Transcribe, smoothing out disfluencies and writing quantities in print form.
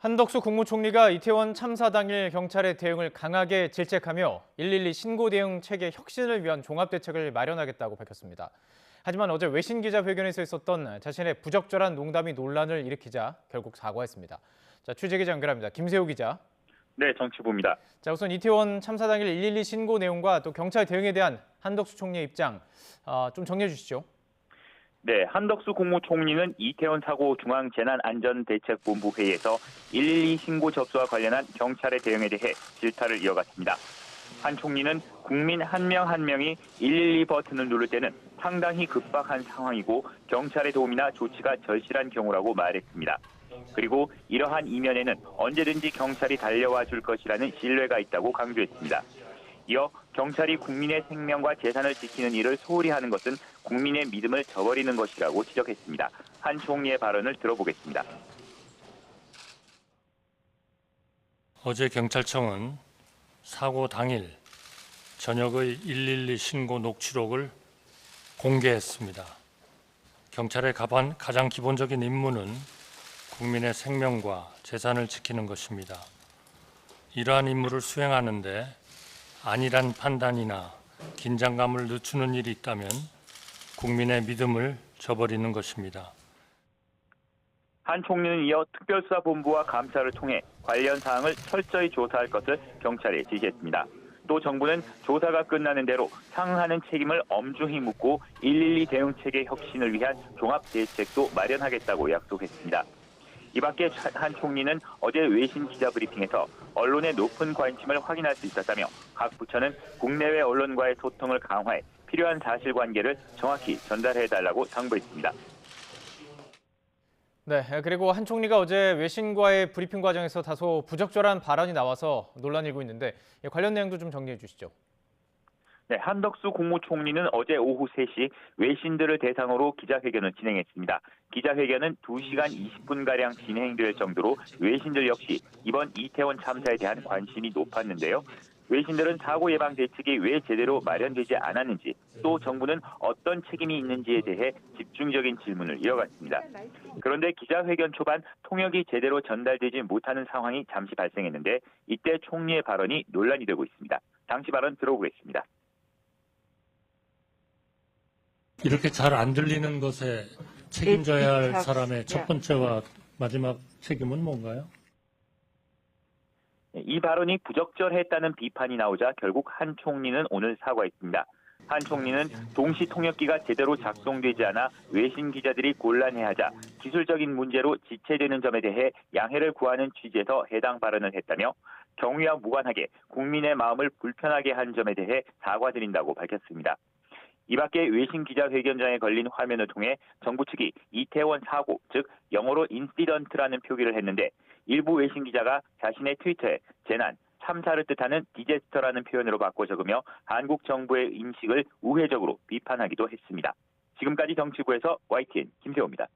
한덕수 국무총리가 이태원 참사 당일 경찰의 대응을 강하게 질책하며 112 신고 대응 체계 혁신을 위한 종합대책을 마련하겠다고 밝혔습니다. 하지만 어제 외신 기자회견에서 있었던 자신의 부적절한 농담이 논란을 일으키자 결국 사과했습니다. 자, 취재기자 연결합니다. 김세호 기자. 네, 정치부입니다. 자, 우선 이태원 참사 당일 112 신고 내용과 또 경찰 대응에 대한 한덕수 총리의 입장 좀 정리해 주시죠. 네, 한덕수 국무총리는 이태원 사고 중앙재난안전대책본부 회의에서 112 신고 접수와 관련한 경찰의 대응에 대해 질타를 이어갔습니다. 한 총리는 국민 한 명 한 명이 112 버튼을 누를 때는 상당히 급박한 상황이고 경찰의 도움이나 조치가 절실한 경우라고 말했습니다. 그리고 이러한 이면에는 언제든지 경찰이 달려와 줄 것이라는 신뢰가 있다고 강조했습니다. 이어 경찰이 국민의 생명과 재산을 지키는 일을 소홀히 하는 것은 국민의 믿음을 저버리는 것이라고 지적했습니다. 한 총리의 발언을 들어보겠습니다. 어제 경찰청은 사고 당일 저녁의 112 신고 녹취록을 공개했습니다. 경찰의 가장 기본적인 임무는 국민의 생명과 재산을 지키는 것입니다. 이러한 임무를 수행하는데 안일한 판단이나 긴장감을 늦추는 일이 있다면 국민의 믿음을 저버리는 것입니다. 한 총리는 이어 특별수사본부와 감찰을 통해 관련 사항을 철저히 조사할 것을 경찰에 지시했습니다. 또 정부는 조사가 끝나는 대로 상응하는 책임을 엄중히 묻고 112 대응체계 혁신을 위한 종합대책도 마련하겠다고 약속했습니다. 이 밖에 한 총리는 어제 외신 기자 브리핑에서 언론의 높은 관심을 확인할 수 있었다며 각 부처는 국내외 언론과의 소통을 강화해 필요한 사실관계를 정확히 전달해달라고 당부했습니다. 네, 그리고 한 총리가 어제 외신과의 브리핑 과정에서 다소 부적절한 발언이 나와서 논란이 일고 있는데 관련 내용도 좀 정리해 주시죠. 네, 한덕수 국무총리는 어제 오후 3시 외신들을 대상으로 기자회견을 진행했습니다. 기자회견은 2시간 20분가량 진행될 정도로 외신들 역시 이번 이태원 참사에 대한 관심이 높았는데요. 외신들은 사고 예방 대책이 왜 제대로 마련되지 않았는지, 또 정부는 어떤 책임이 있는지에 대해 집중적인 질문을 이어갔습니다. 그런데 기자회견 초반 통역이 제대로 전달되지 못하는 상황이 잠시 발생했는데 이때 총리의 발언이 논란이 되고 있습니다. 당시 발언 들어보겠습니다. 이렇게 잘 안 들리는 것에 책임져야 할 사람의 첫 번째와 마지막 책임은 뭔가요? 이 발언이 부적절했다는 비판이 나오자 결국 한 총리는 오늘 사과했습니다. 한 총리는 동시 통역기가 제대로 작동되지 않아 외신 기자들이 곤란해하자 기술적인 문제로 지체되는 점에 대해 양해를 구하는 취지에서 해당 발언을 했다며 경위와 무관하게 국민의 마음을 불편하게 한 점에 대해 사과드린다고 밝혔습니다. 이 밖에 외신 기자회견장에 걸린 화면을 통해 정부 측이 이태원 사고, 즉 영어로 인시던트라는 표기를 했는데 일부 외신 기자가 자신의 트위터에 재난, 참사를 뜻하는 디제스터라는 표현으로 바꿔 적으며 한국 정부의 인식을 우회적으로 비판하기도 했습니다. 지금까지 정치부에서 YTN 김세호입니다.